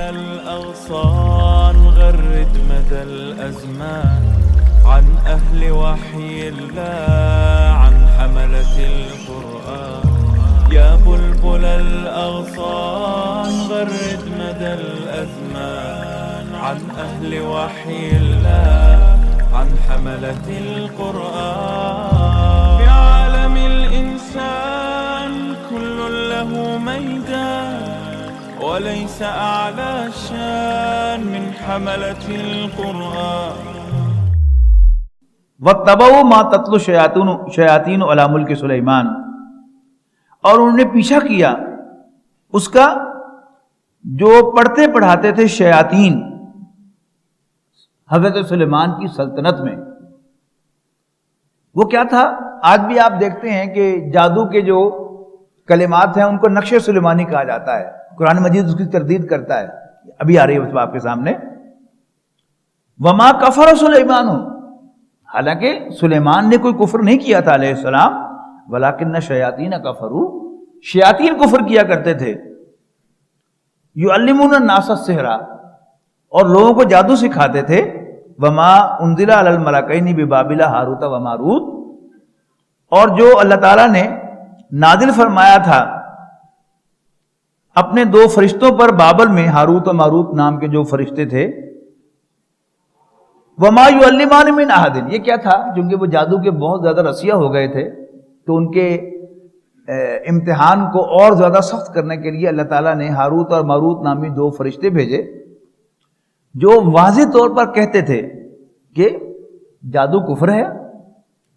الأغصان غرد مدى الأزمان عن أهل وحي الله عن حملة القرآن يا بلبل الأغصان غرد مدى الأزمان عن أهل وحي الله عن حملة القرآن في عالم الإنسان كل له ميدان وليس أعلى شان من حملة القرآن وَاتَّبَعُوا مَا تَتْلُو الشَّيَاطِينُ عَلَى مُلْكِ سُلَیمان، اور انہوں نے پیچھا کیا اس کا جو پڑھتے پڑھاتے تھے شیاطین حضرت سلیمان کی سلطنت میں۔ وہ کیا تھا؟ آج بھی آپ دیکھتے ہیں کہ جادو کے جو کلمات ہیں ان کو نقش سلیمانی کہا جاتا ہے، قرآن مجید اس کی تردید کرتا ہے۔ ابھی آ رہی ہے اس آپ کے سامنے، وما کفر سلیمان، حالانکہ سلیمان نے کوئی کفر نہیں کیا تھا علیہ السلام، ولیکن شیاطین کفروا، شیاطین کفر کیا کرتے تھے، یعلمون الناس السحر، اور لوگوں کو جادو سکھاتے تھے، وما انزل علی الملکین ببابل ہاروت و ماروت، اور جو اللہ تعالیٰ نے نازل فرمایا تھا اپنے دو فرشتوں پر بابل میں، ہاروت و ماروت نام کے جو فرشتے تھے، وما یعلمان من احد، یہ کیا تھا؟ چونکہ وہ جادو کے بہت زیادہ رسیہ ہو گئے تھے تو ان کے امتحان کو اور زیادہ سخت کرنے کے لیے اللہ تعالیٰ نے ہاروت اور ماروت نامی دو فرشتے بھیجے جو واضح طور پر کہتے تھے کہ جادو کفر ہے،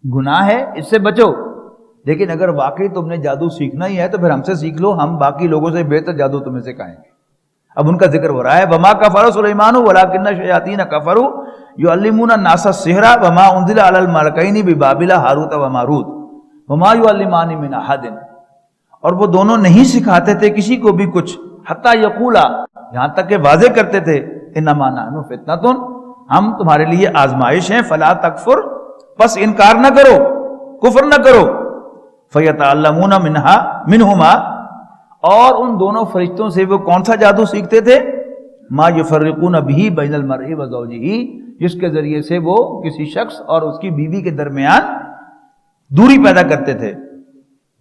گناہ ہے، اس سے بچو، لیکن اگر واقعی تم نے جادو سیکھنا ہی ہے تو پھر ہم سے سیکھ لو، ہم باقی لوگوں سے بہتر جادو تمہیں سکھائیں گے۔ اب ان کا ذکر ہو رہا ہے، وما کفر سلیمان ولکن الشیاطین کفروا یعلمون الناس السحر وما انزل علی الملکین ببابل ہاروت و ماروت وما یعلمان من احد، اور وہ دونوں نہیں سکھاتے تھے کسی کو بھی کچھ، حتی یقولا، یہاں تک کہ واضح کرتے تھے، انما نحن فتنۃ، ہم تمہارے لیے آزمائش ہیں، فلا تکفر، بس انکار نہ کرو، کفر نہ کرو، فیتعلمون منہما، اور ان دونوں فرشتوں سے وہ کون سا جادو سیکھتے تھے؟ ما یفرقون بہ بین المرء و زوجہ، جس کے ذریعے سے وہ کسی شخص اور اس کی بیوی کے درمیان دوری پیدا کرتے تھے۔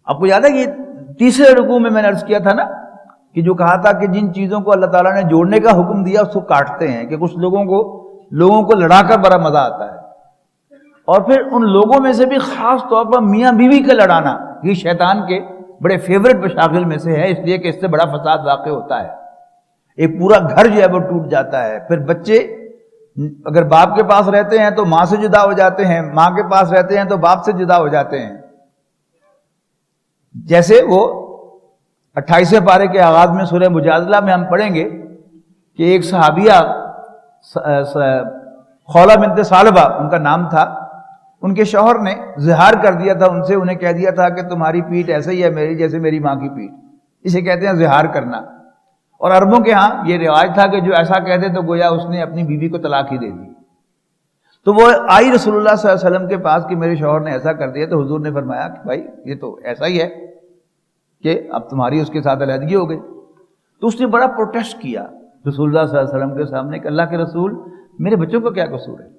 آپ کو یاد ہے کہ تیسرے رکوع میں نے عرض کیا تھا نا کہ جو کہا تھا کہ جن چیزوں کو اللہ تعالیٰ نے جوڑنے کا حکم دیا اس کو کاٹتے ہیں، کہ کچھ لوگوں کو لڑا کر بڑا مزہ آتا ہے، اور پھر ان لوگوں میں سے بھی خاص طور پر میاں بیوی کا لڑانا یہ شیطان کے بڑے فیورٹ مشاغل میں سے ہے، اس لیے کہ اس سے بڑا فساد واقع ہوتا ہے، ایک پورا گھر جو ہے وہ ٹوٹ جاتا ہے۔ پھر بچے اگر باپ کے پاس رہتے ہیں تو ماں سے جدا ہو جاتے ہیں، ماں کے پاس رہتے ہیں تو باپ سے جدا ہو جاتے ہیں۔ جیسے وہ 28ویں پارے کے آغاز میں سورہ مجادلہ میں ہم پڑھیں گے کہ ایک صحابیہ خولہ بنت ثعلبہ ان کا نام تھا، ان کے شوہر نے زہار کر دیا تھا ان سے، انہیں کہہ دیا تھا کہ تمہاری پیٹھ ایسے ہی ہے میری جیسے میری ماں کی پیٹھ، اسے کہتے ہیں زہار کرنا۔ اور عربوں کے ہاں یہ رواج تھا کہ جو ایسا کہتے تو گویا اس نے اپنی بیوی کو طلاق ہی دے دی۔ تو وہ آئی رسول اللہ صلی اللہ علیہ وسلم کے پاس کہ میرے شوہر نے ایسا کر دیا، تو حضور نے فرمایا کہ بھائی یہ تو ایسا ہی ہے کہ اب تمہاری اس کے ساتھ علیحدگی ہو گئی۔ تو اس نے بڑا پروٹیسٹ کیا رسول اللہ صلی اللہ علیہ وسلم کے سامنے کہ اللہ کے رسول، میرے بچوں کا کیا قصور ہے؟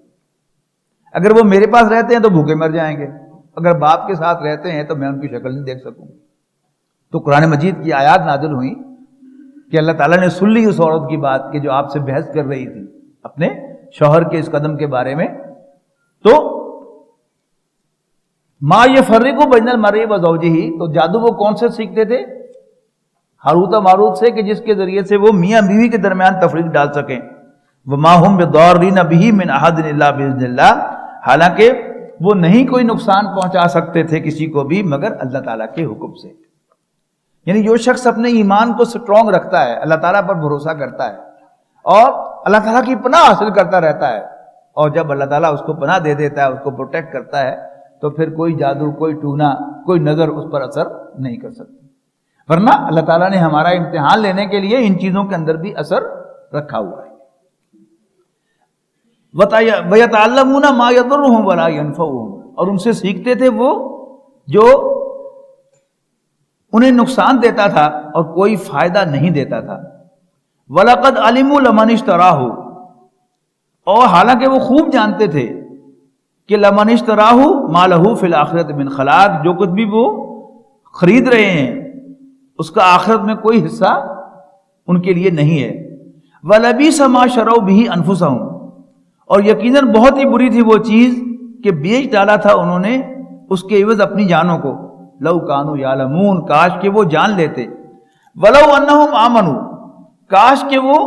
اگر وہ میرے پاس رہتے ہیں تو بھوکے مر جائیں گے، اگر باپ کے ساتھ رہتے ہیں تو میں ان کی شکل نہیں دیکھ سکوں۔ تو قرآن مجید کی آیات نازل ہوئیں کہ اللہ تعالیٰ نے سن لی اس عورت کی بات کہ جو آپ سے بحث کر رہی تھی اپنے شوہر کے اس قدم کے بارے میں۔ تو ما یفرق بین المرء و زوجہ، تو جادو وہ کون سے سیکھتے تھے؟ ہاروت و ماروت سے، کہ جس کے ذریعے سے وہ میاں بیوی کے درمیان تفریق ڈال سکیں۔ وما هم بضارین بہ من احد الا باذن اللہ، حالانکہ وہ نہیں کوئی نقصان پہنچا سکتے تھے کسی کو بھی مگر اللہ تعالیٰ کے حکم سے۔ یعنی جو شخص اپنے ایمان کو سٹرونگ رکھتا ہے، اللہ تعالیٰ پر بھروسہ کرتا ہے اور اللہ تعالیٰ کی پناہ حاصل کرتا رہتا ہے، اور جب اللہ تعالیٰ اس کو پناہ دے دیتا ہے، اس کو پروٹیکٹ کرتا ہے، تو پھر کوئی جادو، کوئی ٹونا، کوئی نظر اس پر اثر نہیں کر سکتی۔ ورنہ اللہ تعالیٰ نے ہمارا امتحان لینے کے لیے ان چیزوں کے اندر بھی اثر رکھا ہوا ہے۔ وَيَتَعَلَّمُونَ مَا يَضُرُّهُمْ وَلَا يَنفَعُهُمْ، اور ان سے سیکھتے تھے وہ جو انہیں نقصان دیتا تھا اور کوئی فائدہ نہیں دیتا تھا۔ وَلَقَدْ عَلِمُوا لَمَنِ اشْتَرَاهُ، اور حالانکہ وہ خوب جانتے تھے کہ لمن اشتراہ ما لہ فی الآخرۃ من خلاق، جو کچھ بھی وہ خرید رہے ہیں اس کا آخرت میں کوئی حصہ ان کے لیے نہیں ہے۔ وَلَبِئْسَ مَا شَرَوْا بِهِ أَنفُسَهُمْ، اور یقیناً بہت ہی بری تھی وہ چیز کہ بیچ ڈالا تھا انہوں نے اس کے عوض اپنی جانوں کو۔ لَوْ كَانُوا يَعْلَمُونَ، کاش کہ وہ جان لیتے۔ وَلَوْ أَنَّهُمْ آمَنُوا، کاش کہ وہ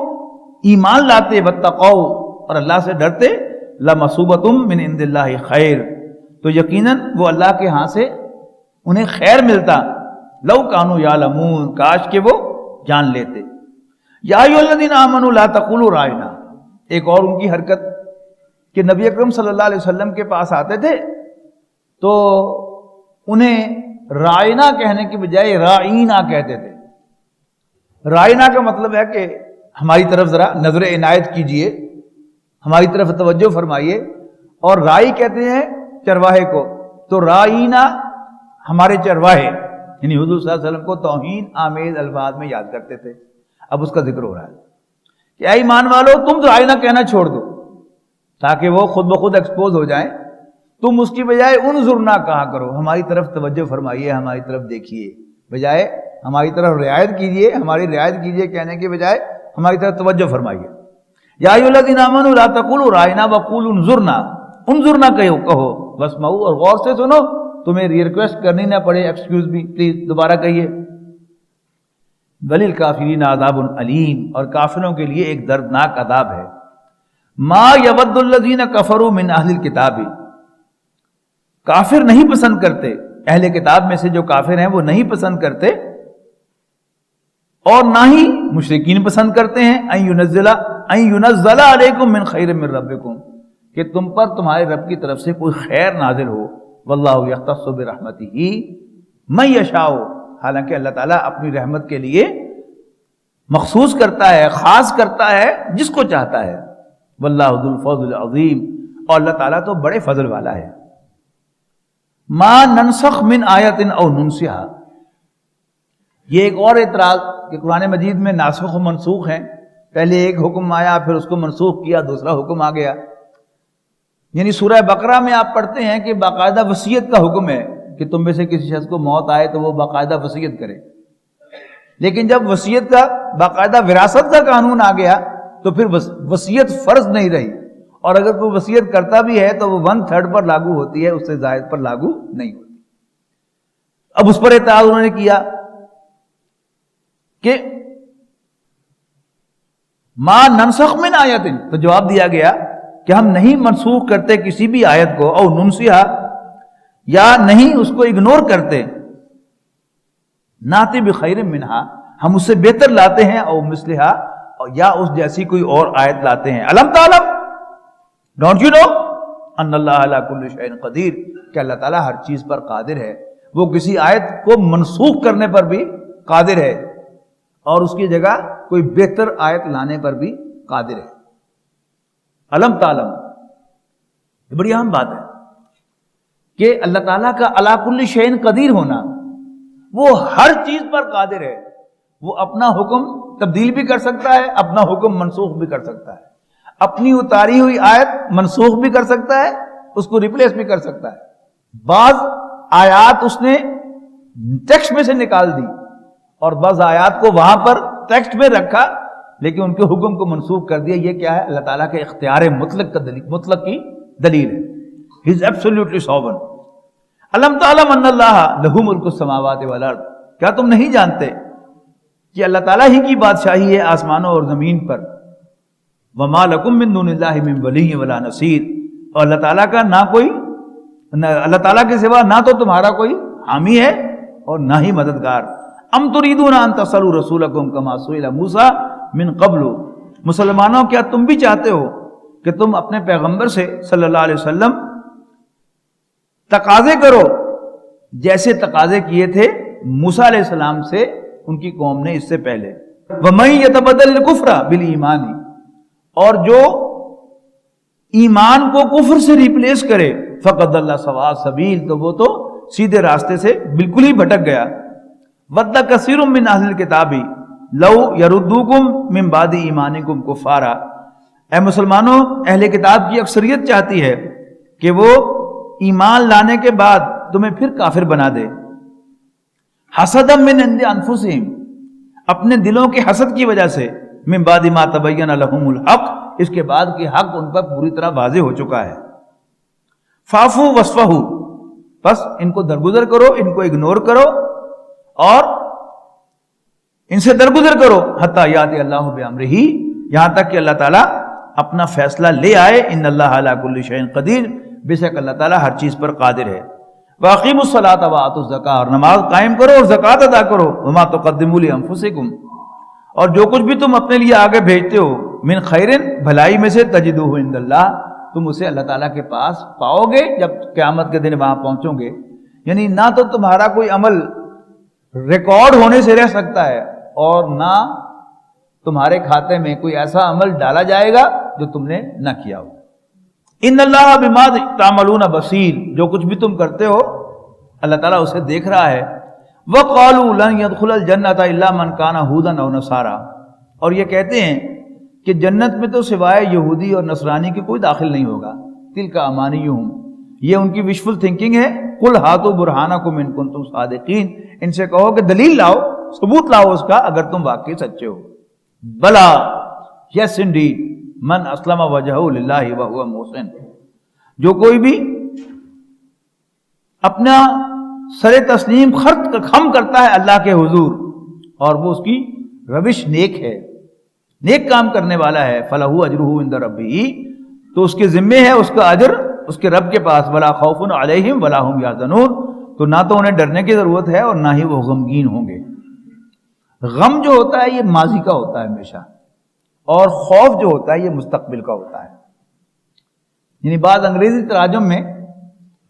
ایمان لاتے، وَاتَّقَوْا، اور اللہ سے ڈرتے، لَمَثُوبَةٌ مِّنْ عِندِ اللَّهِ خَيْرٌ، تو یقیناً وہ اللہ کے ہاں سے انہیں خیر ملتا۔ لَوْ كَانُوا يَعْلَمُونَ، کاش کہ وہ جان لیتے۔ یا ایھا الذین آمنوا لا تقولوا رائنا، ایک اور ان کی حرکت کہ نبی اکرم صلی اللہ علیہ وسلم کے پاس آتے تھے تو انہیں رائنا کہنے کی بجائے رائینا کہتے تھے۔ رائنا کا مطلب ہے کہ ہماری طرف ذرا نظر عنایت کیجئے، ہماری طرف توجہ فرمائیے، اور رائی کہتے ہیں چرواہے کو، تو رائینا ہمارے چرواہے، یعنی حضور صلی اللہ علیہ وسلم کو توہین آمیز الفاظ میں یاد کرتے تھے۔ اب اس کا ذکر ہو رہا ہے کہ اے ایمان والو، تم رائینا کہنا چھوڑ دو تاکہ وہ خود بخود ایکسپوز ہو جائیں، تم اس کی بجائے انظرنا کہا کرو، ہماری طرف توجہ فرمائیے، ہماری طرف دیکھیے، بجائے ہماری طرف رعایت کیجئے، ہماری رعایت کیجئے کہنے کے بجائے ہماری طرف توجہ فرمائیے۔ یا ایھا الذین آمنوا لا تقولوا رائنا وقولوا انظرنا، انظرنا کہو واسمعوا، اور غور سے سنو، تمہیں ریکویسٹ کرنی نہ پڑے، ایکسکیوز بھی پلیز دوبارہ کہیے۔ وَلِلْكَافِرِينَ عَذَابٌ علیم، اور کافروں کے لیے ایک دردناک عذاب ہے۔ ما یود الذین کفروا من اہل الکتاب، کافر نہیں پسند کرتے، اہل کتاب میں سے جو کافر ہیں وہ نہیں پسند کرتے، اور نہ ہی مشرکین پسند کرتے ہیں ان ینزل علیکم من خیر من ربکم، کہ تم پر تمہارے رب کی طرف سے کوئی خیر نازل ہو۔ واللہ یختص برحمتہ من یشاء، حالانکہ اللہ تعالیٰ اپنی رحمت کے لیے مخصوص کرتا ہے، خاص کرتا ہے جس کو چاہتا ہے۔ واللہ ذو الفضل العظیم، اور اللہ تعالیٰ تو بڑے فضل والا ہے۔ ما ننسخ من آیت او ننسها، یہ ایک اور اعتراض کہ قرآن مجید میں ناسخ و منسوخ ہیں، پہلے ایک حکم آیا پھر اس کو منسوخ کیا، دوسرا حکم آ گیا۔ یعنی سورہ بقرہ میں آپ پڑھتے ہیں کہ باقاعدہ وصیت کا حکم ہے کہ تم میں سے کسی شخص کو موت آئے تو وہ باقاعدہ وصیت کرے، لیکن جب وصیت کا باقاعدہ وراثت کا قانون آ گیا تو پھر وصیت فرض نہیں رہی، اور اگر کوئی وصیت کرتا بھی ہے تو وہ 1/3 پر لاگو ہوتی ہے، اس سے زائد پر لاگو نہیں ہوتی۔ اب اس پر اعتراض انہوں نے کیا کہ ما ننسخ من آیت، تو جواب دیا گیا کہ ہم نہیں منسوخ کرتے کسی بھی آیت کو، او ننسیہا، یا نہیں اس کو اگنور کرتے، ناتی بخیر منہا، ہم اس سے بہتر لاتے ہیں، او مثلہا، یا اس جیسی کوئی اور آیت لاتے ہیں۔ علم تعلم، ڈونٹ یو نو ان اللہ علی کل شیء قدیر، کہ اللہ تعالیٰ ہر چیز پر قادر ہے، وہ کسی آیت کو منسوخ کرنے پر بھی قادر ہے، اور اس کی جگہ کوئی بہتر آیت لانے پر بھی قادر ہے۔ علم تعلم، یہ بڑی اہم بات ہے کہ اللہ تعالیٰ کا علی کل شیء قدیر ہونا، وہ ہر چیز پر قادر ہے، وہ اپنا حکم تبدیل بھی کر سکتا ہے، اپنا حکم منسوخ بھی کر سکتا ہے، اپنی اتاری ہوئی آیت منسوخ بھی کر سکتا ہے، اس کو ریپلیس بھی کر سکتا ہے۔ بعض آیات اس نے ٹیکسٹ میں سے نکال دی، اور بعض آیات کو وہاں پر ٹیکسٹ میں رکھا لیکن ان کے حکم کو منسوخ کر دیا۔ یہ کیا ہے؟ اللہ تعالیٰ کے اختیار مطلق کی دلیل ہے۔ He is absolutely sovereign۔ علم تعلم ان اللہ لہ ملک السماوات والارض، کیا تم نہیں جانتے کہ اللہ تعالیٰ ہی کی بادشاہی ہے آسمانوں اور زمین پر۔ وما لکم من دون اللہ من ولی ولا نصیر، اور اللہ تعالیٰ کا اللہ تعالیٰ کے سوا نہ تو تمہارا کوئی حامی ہے اور نہ ہی مددگار۔ ام تریدون ان تصلوا رسولکم کما سئل موسیٰ من قبل، مسلمانوں کیا تم بھی چاہتے ہو کہ تم اپنے پیغمبر سے صلی اللہ علیہ وسلم تقاضے کرو جیسے تقاضے کیے تھے موسیٰ علیہ السلام سے ان کی قوم نے اس سے پہلے۔ وَمَن يَتَبَدَّلِ الْكُفْرَ بِالْإِيمَانِ، اور جو ایمان کو کفر سے ریپلیس کرے، فَقَدْ ضَلَّ سَوَاءَ السَّبِيلِ، تو وہ تو سیدھے راستے سے بالکل ہی بھٹک گیا۔ وَدَّ كَثِيرٌ مِّنْ أَهْلِ الْكِتَابِ، لو یردوکم من بعد ایمانکم کفارا، اے مسلمانوں اہل کتاب کی اکثریت چاہتی ہے کہ وہ ایمان لانے کے بعد تمہیں پھر کافر بنا دے، حسدا من عند انفسہم، اپنے دلوں کے حسد کی وجہ سے، من بعد ما تبین لہم الحق، اس کے بعد کہ حق ان پر پوری طرح واضح ہو چکا ہے، فاعفوا واصفحوا، بس ان کو درگزر کرو، ان کو اگنور کرو اور ان سے درگزر کرو، حتی یاتی اللہ بامرہ، یہاں تک کہ اللہ تعالیٰ اپنا فیصلہ لے آئے، ان اللہ علی کل شیء قدیر، بے شک اللہ تعالیٰ ہر چیز پر قادر ہے، واقیموا الصلاۃ وآتوا الزکاۃ، اور نماز قائم کرو اور زکوٰۃ ادا کرو، وما تقدموا لانفسکم، اور جو کچھ بھی تم اپنے لیے آگے بھیجتے ہو، من خیر، بھلائی میں سے، تجدوہ عند اللہ، تم اسے اللہ تعالیٰ کے پاس پاؤ گے جب قیامت کے دن وہاں پہنچو گے، یعنی نہ تو تمہارا کوئی عمل ریکارڈ ہونے سے رہ سکتا ہے اور نہ تمہارے کھاتے میں کوئی ایسا عمل ڈالا جائے گا جو تم نے نہ کیا ہو۔ ان اللہ بما تعملون بصیر، جو کچھ بھی تم کرتے ہو اللہ تعالیٰ اسے دیکھ رہا ہے۔ وقالوا لن يدخل الجنة الا من كان هودا او نصارى، اور یہ کہتے ہیں کہ جنت میں تو سوائے یہودی اور نصرانی کے کوئی داخل نہیں ہوگا، تلک امانیہم، یہ ان کی وشفل تھنکنگ ہے، قل ہاتوا برہانکم ان کنتم صادقین، ان سے کہو کہ دلیل لاؤ، ثبوت لاؤ اس کا اگر تم واقعی سچے ہو۔ بلا، یس انڈیڈ، من اسلم وجہہ للہ وہو محسن، جو کوئی بھی اپنا سر تسلیم خم کرتا ہے اللہ کے حضور اور وہ اس کی روش نیک ہے، نیک کام کرنے والا ہے، فلہ اجرہ عند ربہ، تو اس کے ذمے ہے اس کا اجر اس کے رب کے پاس، ولا خوف علیہم ولا هم یحزنون، تو نہ تو انہیں ڈرنے کی ضرورت ہے اور نہ ہی وہ غمگین ہوں گے۔ غم جو ہوتا ہے یہ ماضی کا ہوتا ہے ہمیشہ، اور خوف جو ہوتا ہے یہ مستقبل کا ہوتا ہے، یعنی بعض انگریزی تراجم میں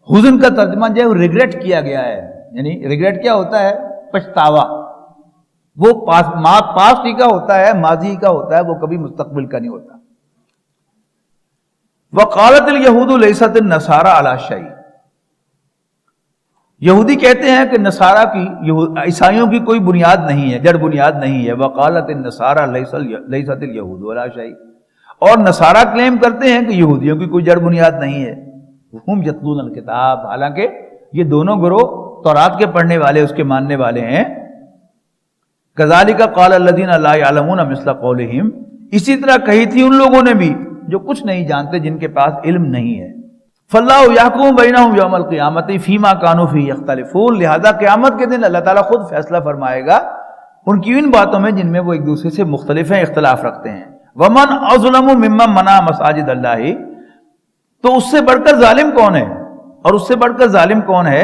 حزن کا ترجمہ جو ہے ریگریٹ کیا گیا ہے، یعنی ریگریٹ کیا ہوتا ہے؟ پچھتاوا، وہ پاسٹ ہی کا ہوتا ہے، ماضی کا ہوتا ہے، وہ کبھی مستقبل کا نہیں ہوتا۔ وقالت الیہود لیست النصارى علی شیء، یہودی کہتے ہیں کہ نصارہ کی، عیسائیوں کی کوئی بنیاد نہیں ہے، جڑ بنیاد نہیں ہے۔ وقالت النصارى لیست الیہود علی شیء، اور نصارہ کلیم کرتے ہیں کہ یہودیوں کی کوئی جڑ بنیاد نہیں ہے۔ ہم یتلون الکتاب، حالانکہ یہ دونوں گروہ تورات کے پڑھنے والے، اس کے ماننے والے ہیں۔ کذالک قال الذین لا یعلمون مثل قولہم، اسی طرح کہی تھی ان لوگوں نے بھی جو کچھ نہیں جانتے، جن کے پاس علم نہیں ہے۔ فاللہ یحکم بینہم یوم القیامۃ فیما کانوا فیہ یختلفون، لہذا قیامت کے دن اللہ تعالیٰ خود فیصلہ فرمائے گا ان کی ان باتوں میں جن میں وہ ایک دوسرے سے مختلف ہیں، اختلاف رکھتے ہیں۔ ومن اظلم ممن منع مساجد اللہ، تو اس سے بڑھ کر ظالم کون ہے، اور اس سے بڑھ کر ظالم کون ہے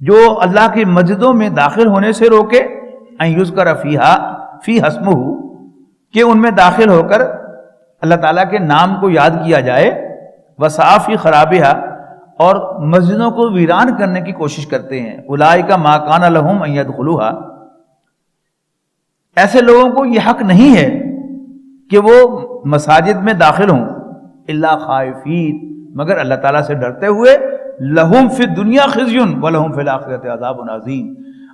جو اللہ کی مسجدوں میں داخل ہونے سے روکے، ان یذکر فیہا فی اسمہ، کہ ان میں داخل ہو کر اللہ تعالیٰ کے نام کو یاد کیا جائے، وسعی فی خرابہا، اور مسجدوں کو ویران کرنے کی کوشش کرتے ہیں۔ اولئک ما کان لہم ان یدخلوہا، ایسے لوگوں کو یہ حق نہیں ہے کہ وہ مساجد میں داخل ہوں، الا خائفین، مگر اللہ تعالیٰ سے ڈرتے ہوئے، لہم فی الدنیا خزی ولہم فی الآخرۃ عذاب عظیم،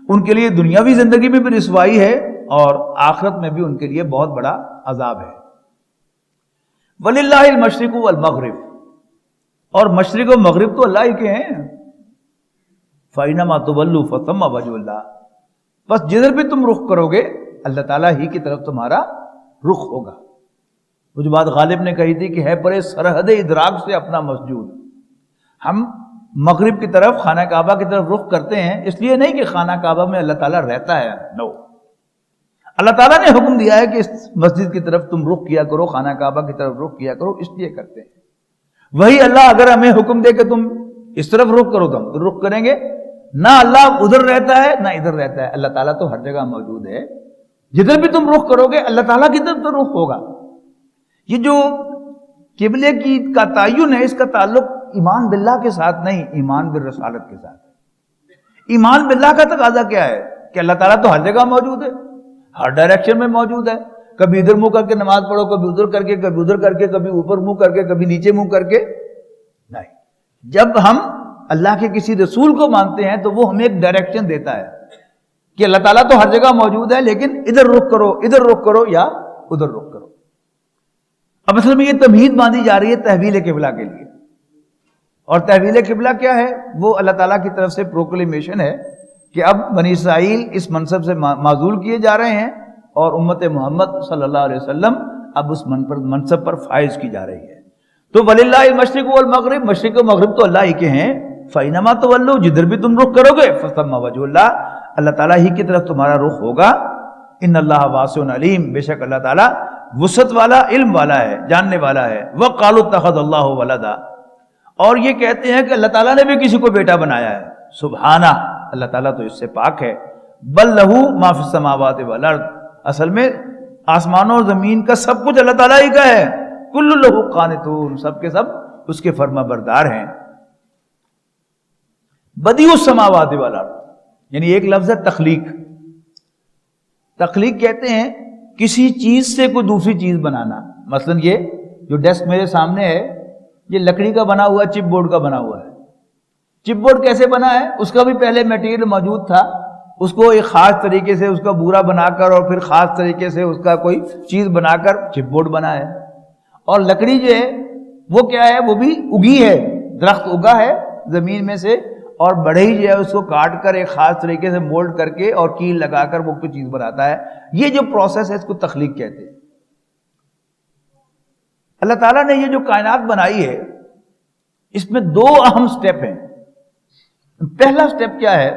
ان کے لیے دنیاوی زندگی میں بھی رسوائی ہے اور آخرت میں بھی ان کے لیے بہت بڑا عذاب ہے۔ وَلِلَّهِ الْمَشْرِقُ وَالْمَغْرِبُ، اور مشرق و مغرب تو اللہ ہی کے ہیں، فَإِنَّمَا تُوَلُّوا فَثَمَّ وَجْهُ اللَّهِ، بس جدھر بھی تم رخ کرو گے اللہ تعالیٰ ہی کی طرف تمہارا رخ ہوگا۔ وہ جو بات غالب نے کہی تھی کہ ہے پرے سرحد ادراک سے اپنا مسجود، ہم مغرب کی طرف خانہ کعبہ کی طرف رخ کرتے ہیں اس لیے نہیں کہ خانہ کعبہ میں اللہ تعالیٰ رہتا ہے، نو، اللہ تعالیٰ نے حکم دیا ہے کہ اس مسجد کی طرف تم رخ کیا کرو، خانہ کعبہ کی طرف رخ کیا کرو، اس لیے کرتے ہیں۔ وہی اللہ اگر ہمیں حکم دے کہ تم اس طرف رخ کرو تو ہم تو رخ کریں گے، نہ اللہ ادھر رہتا ہے نہ ادھر رہتا ہے، اللہ تعالیٰ تو ہر جگہ موجود ہے، جدھر بھی تم رخ کرو گے اللہ تعالیٰ کی طرف تو رخ ہوگا۔ یہ جو قبلے کی کا تعین ہے، اس کا تعلق ایمان باللہ کے ساتھ نہیں، ایمان بالرسالت کے ساتھ ہے۔ ایمان باللہ کا تقاضا کیا ہے کہ اللہ تعالیٰ تو ہر جگہ موجود ہے، ہر ڈائریکشن میں موجود ہے، کبھی ادھر منہ کر کے نماز پڑھو، کبھی ادھر کر کے، کبھی ادھر کر کے، کبھی اوپر منہ کر کے، کبھی نیچے منہ کر کے، نہیں۔ جب ہم اللہ کے کسی رسول کو مانتے ہیں تو وہ ہمیں ایک ڈائریکشن دیتا ہے کہ اللہ تعالیٰ تو ہر جگہ موجود ہے لیکن ادھر رخ کرو، ادھر رخ کرو یا ادھر رخ کرو. اب اصل میں یہ تمہید باندھی جا رہی ہے تحویل قبلہ کے لیے. اور تحویل قبلہ کیا ہے؟ وہ اللہ تعالیٰ کی طرف سے پروکلیمیشن ہے کہ اب بنی اسرائیل اس منصب سے معزول کیے جا رہے ہیں اور امت محمد صلی اللہ علیہ وسلم اب اس منصب پر فائز کی جا رہی ہے. تو وَلِلَّهِ الْمَشْرِقُ وَالْمَغْرِبُ، مشرق و مغرب تو اللہ ہی کے ہیں. فَإِنَّمَا تُوَلُّوا، جدھر بھی تم رخ کرو گے فَثَمَّ وَجْهُ اللَّهِ، اللہ تعالیٰ ہی کی طرف تمہارا رخ ہوگا. ان اللہ واسع علیم، بے شک اللہ تعالیٰ وسعت والا، علم والا ہے، جاننے والا ہے. وَقَالُوا اتَّخَذَ اللَّهُ وَلَدًا، اور یہ کہتے ہیں کہ اللہ تعالیٰ نے بھی کسی کو بیٹا بنایا ہے. سبحانہ، اللہ تعالیٰ تو اس سے پاک ہے. بل لہو ما فی السماوات والارض، اصل میں آسمانوں اور زمین کا سب کچھ اللہ تعالیٰ ہی کا ہے. کل لہو قانتون، سب کے سب اس کے فرما بردار ہیں. بدیع السماوات والارض، یعنی ایک لفظ ہے تخلیق. تخلیق کہتے ہیں کسی چیز سے کوئی دوسری چیز بنانا. مثلا یہ جو ڈیسک میرے سامنے ہے یہ لکڑی کا بنا ہوا، چپ بورڈ کا بنا ہوا ہے. چپ بورڈ کیسے بنا ہے؟ اس کا بھی پہلے میٹیریل موجود تھا، اس کو ایک خاص طریقے سے اس کا بورا بنا کر اور پھر خاص طریقے سے اس کا کوئی چیز بنا کر چپ بورڈ بنا ہے. اور لکڑی جو ہے وہ کیا ہے؟ وہ بھی اگی ہے، درخت اگا ہے زمین میں سے، اور بڑھئی جو ہے اس کو کاٹ کر ایک خاص طریقے سے مولڈ کر کے اور کیل لگا کر وہ کوئی چیز بناتا ہے. یہ جو پروسیس ہے اس کو تخلیق کہتے ہیں. اللہ تعالیٰ نے یہ جو کائنات بنائی ہے اس میں دو اہم سٹیپ ہیں. پہلا سٹیپ کیا ہے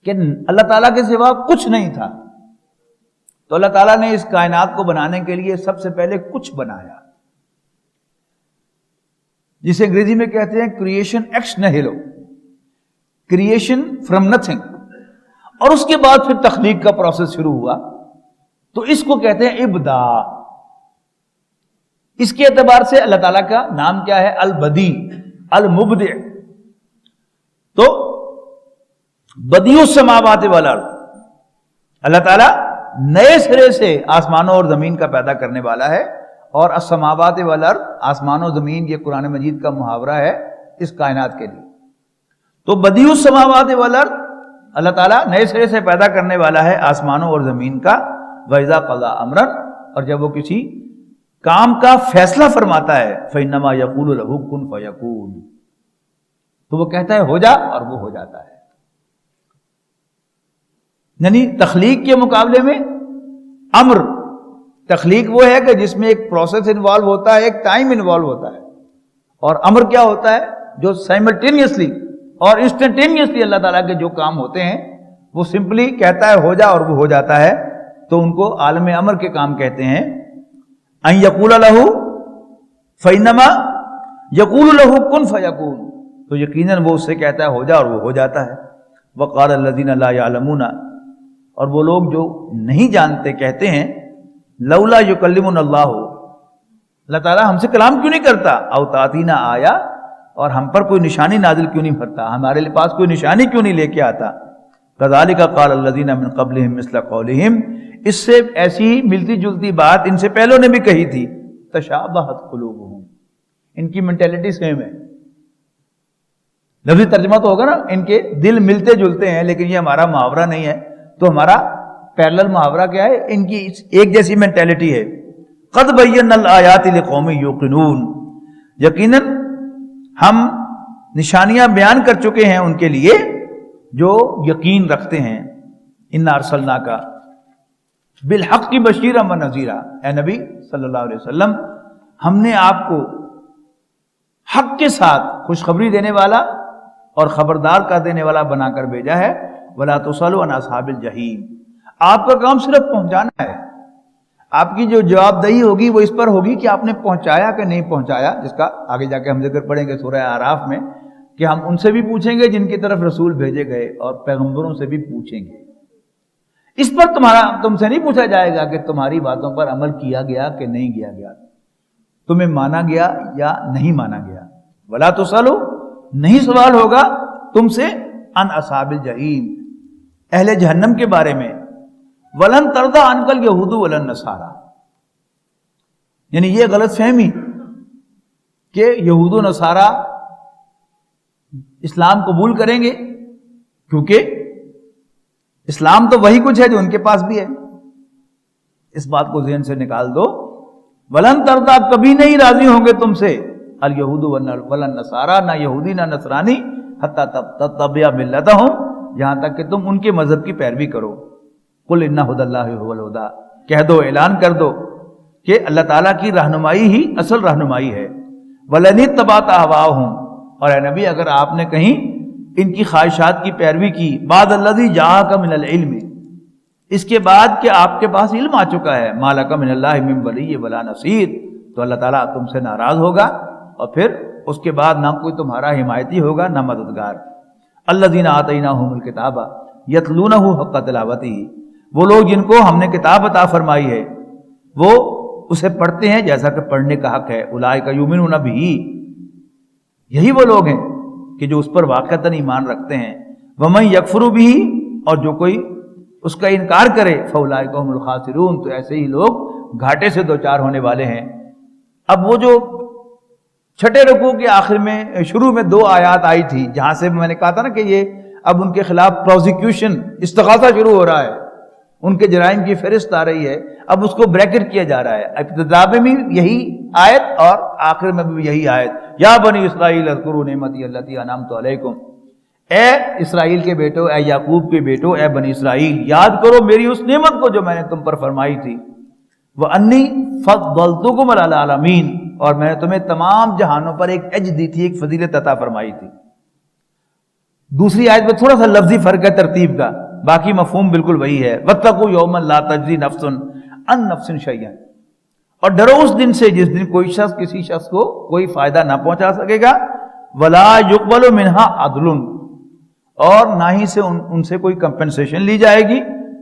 کہ اللہ تعالیٰ کے سوا کچھ نہیں تھا، تو اللہ تعالیٰ نے اس کائنات کو بنانے کے لیے سب سے پہلے کچھ بنایا، جسے انگریزی میں کہتے ہیں creation ex nihilo, creation from nothing. اور اس کے بعد پھر تخلیق کا پروسیس شروع ہوا، تو اس کو کہتے ہیں ابداع. اس کے اعتبار سے اللہ تعالیٰ کا نام کیا ہے؟ البدیع، المبدع. تو بدیع السماوات والارض، اللہ تعالیٰ نئے سرے سے آسمانوں اور زمین کا پیدا کرنے والا ہے. اور السماوات والارض، آسمان و زمین، یہ قرآن مجید کا محاورہ ہے اس کائنات کے لیے. تو بدیع السماوات والارض، اللہ تعالیٰ نئے سرے سے پیدا کرنے والا ہے آسمانوں اور زمین کا. وَإِذَا قَضَىٰ أَمْرًا، اور جب وہ کسی کام کا فیصلہ فرماتا ہے فَإِنَّمَا يَقُولُ لَهُ كُن فَيَكُونُ، تو وہ کہتا ہے ہو جا اور وہ ہو جاتا ہے. یعنی تخلیق کے مقابلے میں امر، تخلیق وہ ہے کہ جس میں ایک پروسیس انوالو ہوتا ہے، ایک ٹائم انوالو ہوتا ہے. اور امر کیا ہوتا ہے؟ جو سائملٹینیسلی اور انسٹنٹینیسلی اللہ تعالیٰ کے جو کام ہوتے ہیں وہ سمپلی کہتا ہے ہو جا اور وہ ہو جاتا ہے. تو ان کو عالم امر کے کام کہتے ہیں. ان یقول لہ فانما یقول لہ کن فیکون، تو یقیناً وہ اس سے کہتا ہے ہو جا اور وہ ہو جاتا ہے. وقال الذین لا یعلمون، اور وہ لوگ جو نہیں جانتے کہتے ہیں لولا یکلمنا اللہ، اللہ تعالیٰ ہم سے کلام کیوں نہیں کرتا؟ او تاتینا آیا، اور ہم پر کوئی نشانی نازل کیوں نہیں کرتا، ہمارے پاس کوئی نشانی کیوں نہیں لے کے آتا. کذالک قال الذین من قبلہم مثل قولہم، اس سے ایسی ملتی جلتی بات ان سے پہلوں نے بھی کہی تھی. تشابہت قلوبہم، ان کی مینٹیلٹی سیم ہے. لفظی ترجمہ تو ہوگا نا، ان کے دل ملتے جلتے ہیں، لیکن یہ ہمارا محاورہ نہیں ہے. تو ہمارا پیرلل محاورہ کیا ہے؟ ان کی ایک جیسی مینٹیلٹی ہے. قد بینا الآیات لقوم یوقنون، یقیناً ہم نشانیاں بیان کر چکے ہیں ان کے لیے جو یقین رکھتے ہیں. انا ارسلناک بالحق بشیرا ونذیرا، اے نبی صلی اللہ علیہ وسلم ہم نے آپ کو حق کے ساتھ خوشخبری دینے والا اور خبردار کر دینے والا بنا کر بھیجا ہے. ولا تسألوا عن اصحاب الجحیم، آپ کا کام صرف پہنچانا ہے. آپ کی جو جواب دہی ہوگی وہ اس پر ہوگی کہ آپ نے پہنچایا کہ نہیں پہنچایا، جس کا آگے جا کے ہم ذکر پڑھیں گے سورہ اعراف میں کہ ہم ان سے بھی پوچھیں گے جن کی طرف رسول بھیجے گئے، اور پیغمبروں سے بھی پوچھیں گے. اس پر تم سے نہیں پوچھا جائے گا کہ تمہاری باتوں پر عمل کیا گیا کہ نہیں کیا گیا، تمہیں مانا گیا یا نہیں مانا گیا. ولا تسألوا، نہیں سوال ہوگا تم سے عن اصحاب الجحیم، اہل جہنم کے بارے میں. ولن ترضى عنك اليهود ولا النصارى، یعنی یہ غلط فہمی کہ یہود و نصارہ اسلام قبول کریں گے، کیونکہ اسلام تو وہی کچھ ہے جو ان کے پاس بھی ہے. اس بات کو ذہن سے نکال دو. ولن ترضا کبھی نہیں راضی ہوں گے تم سے الیہود ولن نصارا، نہ یہودی نہ نصرانی، حتی تتبع ملتہم، یہاں تک کہ تم ان کے مذہب کی پیروی کرو. قل ان ھدی اللہ ھو الھدی، کہہ دو، اعلان کر دو کہ اللہ تعالیٰ کی رہنمائی ہی اصل رہنمائی ہے. ولن اتبعت اہواءہم، اور اے نبی اگر آپ نے کہیں ان کی خواہشات کی پیروی کی، بعد الذی جاءک من العلم، اس کے بعد کہ آپ کے پاس علم آ چکا ہے، ما لک من اللہ من ولی ولا نصیر، تو اللہ تعالیٰ تم سے ناراض ہوگا اور پھر اس کے بعد نہ کوئی تمہارا حمایتی ہوگا نہ مددگار. الذین آتیناہم الکتاب یتلونہ حق تلاوتہ، وہ لوگ جن کو ہم نے کتاب عطا فرمائی ہے وہ اسے پڑھتے ہیں جیسا کہ پڑھنے کا حق ہے. اولئک یؤمنون بہ، یہی وہ لوگ ہیں کہ جو اس پر واقعتاً ایمان رکھتے ہیں. ومن یکفر بہ، اور جو کوئی اس کا انکار کرے، فاولئک هم الخاسرون، تو ایسے ہی لوگ گھاٹے سے دوچار ہونے والے ہیں. اب وہ جو چھٹے رکوع کے آخر میں شروع میں 2 آیات آئی تھی جہاں سے میں نے کہا تھا نا کہ یہ اب ان کے خلاف پروزیکیوشن، استغاثہ شروع ہو رہا ہے، ان کے جرائم کی فہرست آ رہی ہے، اب اس کو بریکٹ کیا جا رہا ہے. ابتدا میں بھی یہی آیت اور آخر میں بھی یہی آیت، یا بنی اسرائیل اذکروا نعمتی التی انعمت علیکم، اے اسرائیل کے بیٹو، اے یعقوب کے بیٹو، اے بنی اسرائیل، یاد کرو میری اس نعمت کو جو میں نے تم پر فرمائی تھی. وانی فضلتکم علی العالمین، اور میں نے تمہیں تمام جہانوں پر ایک ایج دی تھی، ایک فضیلت عطا فرمائی تھی. دوسری آیت میں تھوڑا سا لفظی فرق ہے ترتیب کا، باقی مفہوم بالکل وہی ہے. واتقوا یوما لا تجزی نفس عن نفس شیئا، اور ڈرو اس دن سے جس دن کوئی شخص کسی شخص کو کوئی فائدہ نہ پہنچا سکے گا. ولا یقبل منہا عدل، اور نہ ہی سے ان سے کوئی کمپنسیشن لی جائے گی.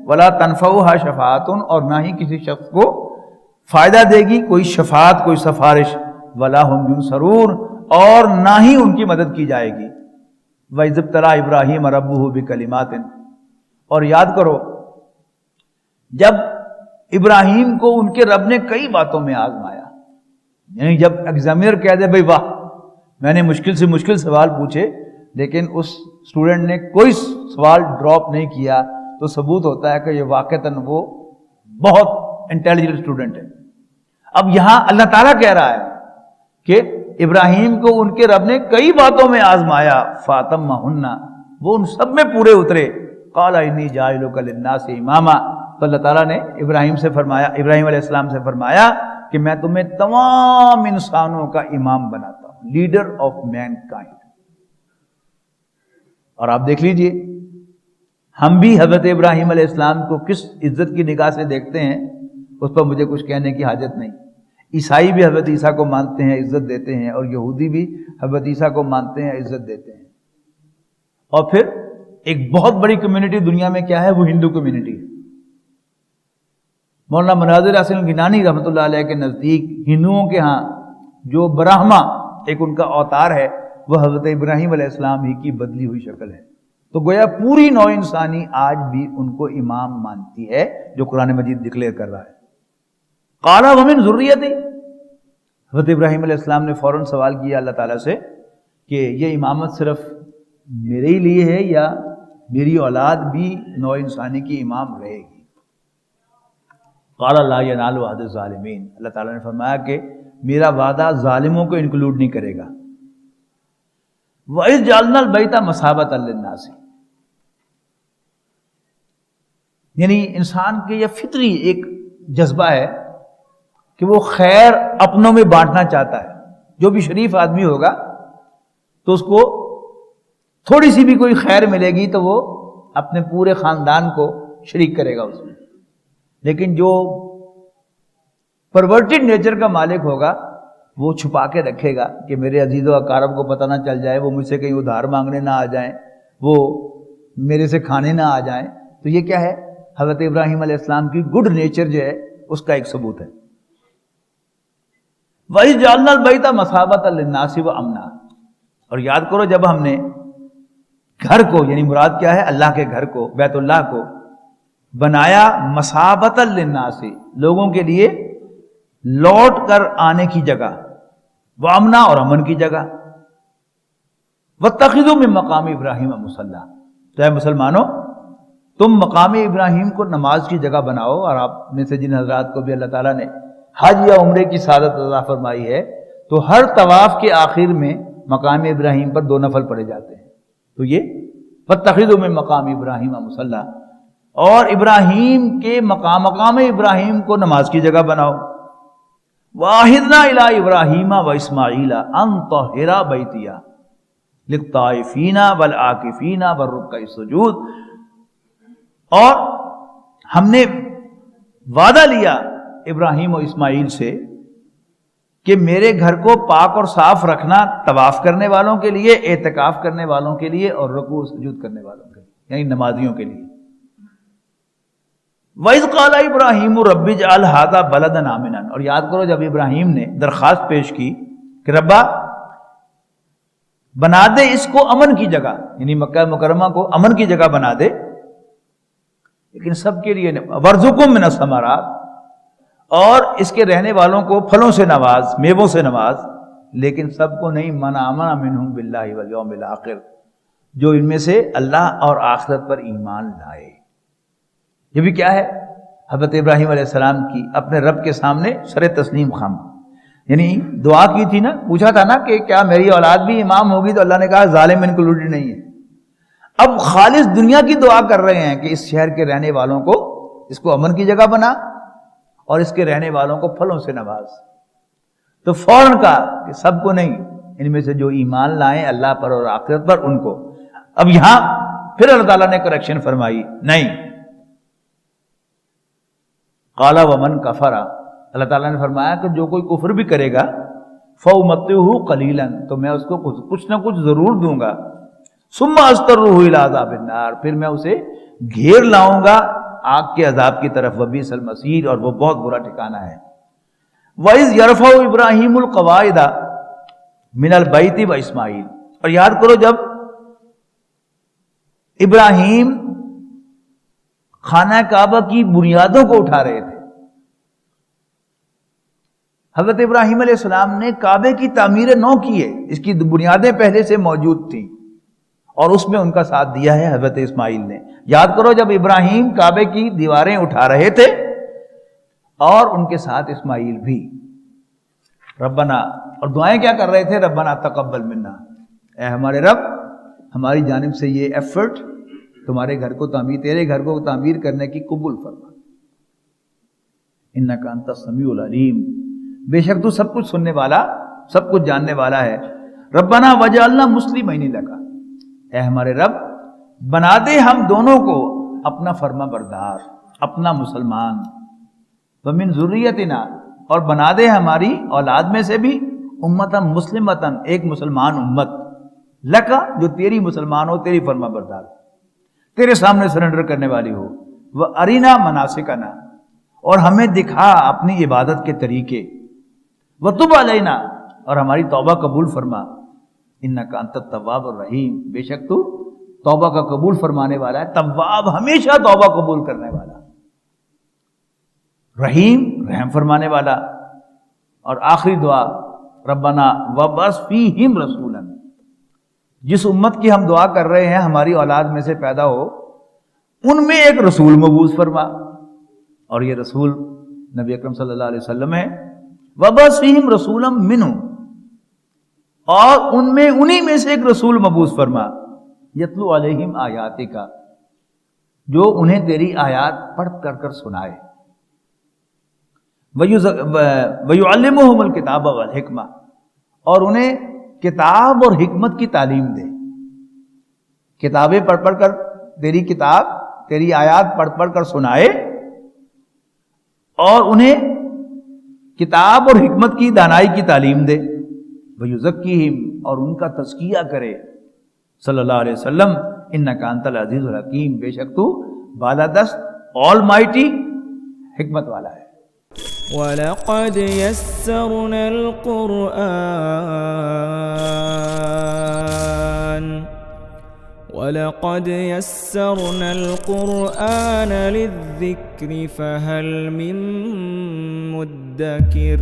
ولا تنفعها شفاعت، اور نہ ہی کسی شخص کو فائدہ دے گی کوئی شفاعت، کوئی سفارش. ولا هم ينصرون، اور نہ ہی ان کی مدد کی جائے گی. وَإِذِ ابْتَلَىٰ إِبْرَاهِيمَ رَبُّهُ بِكَلِمَاتٍ، اور یاد کرو جب ابراہیم کو ان کے رب نے کئی باتوں میں آزمایا، یعنی جب ایگزامینر کہہ دے بھئی واہ میں نے مشکل سے مشکل سوال پوچھے لیکن اس اسٹوڈنٹ نے کوئی سوال ڈراپ نہیں کیا، تو ثبوت ہوتا ہے کہ یہ واقعتاً وہ بہت انٹیلیجنٹ اسٹوڈنٹ ہے. اب یہاں اللہ تعالیٰ کہہ رہا ہے کہ ابراہیم کو ان کے رب نے کئی باتوں میں آزمایا، فاتمہن، وہ ان سب میں پورے اترے. قال انی جاعلک للناس اماما، تو اللہ تعالیٰ نے ابراہیم علیہ السلام سے فرمایا کہ میں تمہیں تمام انسانوں کا امام بناتا ہوں، لیڈر آف مین کائنڈ. اور آپ دیکھ لیجئے ہم بھی حضرت ابراہیم علیہ السلام کو کس عزت کی نگاہ سے دیکھتے ہیں، اس پر مجھے کچھ کہنے کی حاجت نہیں. عیسائی بھی حضرت عیسیٰ کو مانتے ہیں، عزت دیتے ہیں، اور یہودی بھی حضرت عیسیٰ کو مانتے ہیں، عزت دیتے ہیں. اور پھر ایک بہت بڑی کمیونٹی دنیا میں کیا ہے، وہ ہندو کمیونٹی ہے. مولانا مناظر حسن گنانی رحمۃ اللہ علیہ کے نزدیک ہندوؤں کے ہاں جو برہما ایک ان کا اوتار ہے وہ حضرت ابراہیم علیہ السلام ہی کی بدلی ہوئی شکل ہے. تو گویا پوری نوع انسانی آج بھی ان کو امام مانتی ہے، جو قرآن مجید ڈکلیئر کر رہا ہے. قال ومن ذریتی، حضرت ابراہیم علیہ السلام نے فوراً سوال کیا اللہ تعالیٰ سے کہ یہ امامت صرف میرے ہی لیے ہے یا میری اولاد بھی نوع انسانی کی امام رہے گی؟ قال لا ینال عہد الظالمین، اللہ تعالیٰ نے فرمایا کہ میرا وعدہ ظالموں کو انکلوڈ نہیں کرے گا. وَإِذْ جَعَلْنَا الْبَيْتَ مَثَابَةً لِلنَّاسِ، یعنی انسان کے یہ فطری ایک جذبہ ہے کہ وہ خیر اپنوں میں بانٹنا چاہتا ہے. جو بھی شریف آدمی ہوگا تو اس کو تھوڑی سی بھی کوئی خیر ملے گی تو وہ اپنے پورے خاندان کو شریک کرے گا اس میں. لیکن جو پرورٹڈ نیچر کا مالک ہوگا وہ چھپا کے رکھے گا کہ میرے عزیز و اقارب کو پتہ نہ چل جائے، وہ مجھ سے کہیں ادھار مانگنے نہ آ جائیں، وہ میرے سے کھانے نہ آ جائیں. تو یہ کیا ہے؟ حضرت ابراہیم علیہ السلام کی گڈ نیچر جو ہے اس کا ایک ثبوت ہے. وَإِذْ جَعَلْنَا الْبَيْتَ مَثَابَةً لِلنَّاسِ وَأَمْنًا، اور یاد کرو جب ہم نے گھر کو، یعنی مراد کیا ہے، اللہ کے گھر کو، بیت اللہ کو بنایا مَثَابَةً لِلنَّاسِ، لوگوں کے لیے لوٹ کر آنے کی جگہ، وَأَمْنًا، اور امن کی جگہ. وَاتَّخِذُوا مِن مَّقَامِ إِبْرَاهِيمَ مُصَلًّى، تو اے مسلمانوں تم مقام ابراہیم کو نماز کی جگہ بناؤ. اور آپ میں سے جن حضرات کو بھی اللہ تعالیٰ نے حج یا عمرے کی سعادت عطا فرمائی ہے تو ہر طواف کے آخر میں مقام ابراہیم پر 2 نفل پڑھے جاتے ہیں. تو یہ فاتخذوا من مقام ابراہیم مصلی، اور ابراہیم کے مقام ابراہیم کو نماز کی جگہ بناؤ. وَعَهِدْنَا إِلَىٰ إِبْرَاهِيمَ وَإِسْمَاعِيلَ أَن طَهِّرَا بَيْتِيَ لِلطَّائِفِينَ وَالْعَاكِفِينَ وَالرُّكَّعِ السُّجُودِ، اور ہم نے وعدہ لیا ابراہیم و اسماعیل سے کہ میرے گھر کو پاک اور صاف رکھنا طواف کرنے والوں کے لیے، اعتکاف کرنے والوں کے لیے، اور رکوع و سجود کرنے والوں کے لیے، یعنی نمازیوں کے لیے. وَإِذْ قَالَ إِبْرَاهِيمُ رَبِّ اجْعَلْ هَٰذَا بَلَدًا آمِنًا، اور یاد کرو جب ابراہیم نے درخواست پیش کی کہ ربا بنا دے اس کو امن کی جگہ، یعنی مکہ مکرمہ کو امن کی جگہ بنا دے، لیکن سب کے لیے وَارْزُقْهُم مِّنَ الثَّمَرَاتِ، اور اس کے رہنے والوں کو پھلوں سے نواز، میووں سے نواز، لیکن سب کو نہیں. مَنْ آمَنَ مِنْهُمْ بِاللَّهِ وَالْيَوْمِ الْآخِرِ، جو ان میں سے اللہ اور آخرت پر ایمان لائے. یہ بھی کیا ہے؟ حضرت ابراہیم علیہ السلام کی اپنے رب کے سامنے سر تسلیم خم، یعنی دعا کی تھی نا، پوچھا تھا نا کہ کیا میری اولاد بھی امام ہوگی، تو اللہ نے کہا ظالم انکلوڈڈ نہیں ہے. اب خالص دنیا کی دعا کر رہے ہیں کہ اس شہر کے رہنے والوں کو، اس کو امن کی جگہ بنا، اور اس کے رہنے والوں کو پھلوں سے نواز. تو فوراً کہا کہ سب کو نہیں، ان میں سے جو ایمان لائیں اللہ پر اور آخرت پر ان کو. اب یہاں پھر اللہ تعالیٰ نے کریکشن فرمائی، نہیں. قال ومن کفر، اللہ تعالیٰ نے فرمایا کہ جو کوئی کفر بھی کرے گا فَأُمَتِّعُهُ قَلِيلًا، تو میں اس کو کچھ نہ کچھ ضرور دوں گا. ثُمَّ أَضْطَرُّهُ إِلَىٰ عَذَابِ النَّارِ، پھر میں اسے گھیر لاؤں گا آگ کے عذاب کی طرف. وَبِئْسَ الْمَصِيرُ، اور وہ بہت برا ٹھکانہ ہے. وَإِذْ يَرْفَعُ إِبْرَاهِيمُ الْقَوَاعِدَ مِنَ الْبَيْتِ وَإِسْمَاعِيلُ، اور یاد کرو جب ابراہیم خانہ کعبہ کی بنیادوں کو اٹھا رہے تھے، حضرت ابراہیم علیہ السلام نے کعبے کی تعمیر نو کی ہے، اس کی بنیادیں پہلے سے موجود تھیں، اور اس میں ان کا ساتھ دیا ہے حضرت اسماعیل نے. یاد کرو جب ابراہیم کعبے کی دیواریں اٹھا رہے تھے اور ان کے ساتھ اسماعیل بھی. ربنا، اور دعائیں کیا کر رہے تھے؟ ربنا تقبل منا، اے ہمارے رب ہماری جانب سے یہ ایفرٹ تمہارے گھر کو تعمیر، تیرے گھر کو تعمیر کرنے کی قبول فرما. انک انت السمیع العلیم، بے شک تو سب کچھ سننے والا، سب کچھ جاننے والا ہے. ربنا وجعلنا مسلمین لک، اے ہمارے رب بنا دے ہم دونوں کو اپنا فرما بردار، اپنا مسلمان. ومن ذریتنا، اور بنا دے ہماری اولاد میں سے بھی امتا مسلمتن، ایک مسلمان امت، لکا جو تیری مسلمان ہو، تیری فرما بردار، تیرے سامنے سرنڈر کرنے والی ہو. وَأَرِنَا مَنَاسِكَنَا، اور ہمیں دکھا اپنی عبادت کے طریقے. وَتُبْ عَلَيْنَا، اور ہماری توبہ قبول فرما. اِنَّكَ أَنْتَ التَّوَّابُ الرَّحِيمُ، بے شک تو توبہ کا قبول فرمانے والا ہے، تواب ہمیشہ توبہ قبول کرنے والا، رحیم رحم فرمانے والا. اور آخری دعا ربنا وَبَعِثْ فِيهِمْ رَسُولًا، جس امت کی ہم دعا کر رہے ہیں ہماری اولاد میں سے پیدا ہو، ان میں ایک رسول مبعوث فرما. اور یہ رسول نبی اکرم صلی اللہ علیہ وسلم ہے. وَبَعِثْ فِيهِمْ رَسُولًا مِّنْهُمْ، اور ان میں انہی میں سے ایک رسول مبعوث فرما. یتلو علیہم آیاتک، جو انہیں تیری آیات پڑھ کر سنائے. وَيُعَلِّمُهُمُ الْكِتَابَ وَالْحِکْمَةَ، اور انہیں کتاب اور حکمت کی تعلیم دے. کتابیں پڑھ کر، تیری کتاب تیری آیات پڑھ کر سنائے، اور انہیں کتاب اور حکمت کی دانائی کی تعلیم دے. وَيُزَكِّيهِمْ، اور ان کا تزکیہ کرے. صلی اللہ علیہ وسلم، اِنَّكَ أَنْتَ الْعَزِيزُ الْحَكِيمُ، بے شک تو بالادست آل مائٹی حکمت والا ہے. وَلَقَدْ يَسَّرْنَا الْقُرْآنَ لِلذِّكْرِ فَهَلْ مِن مُّدَّكِرٍ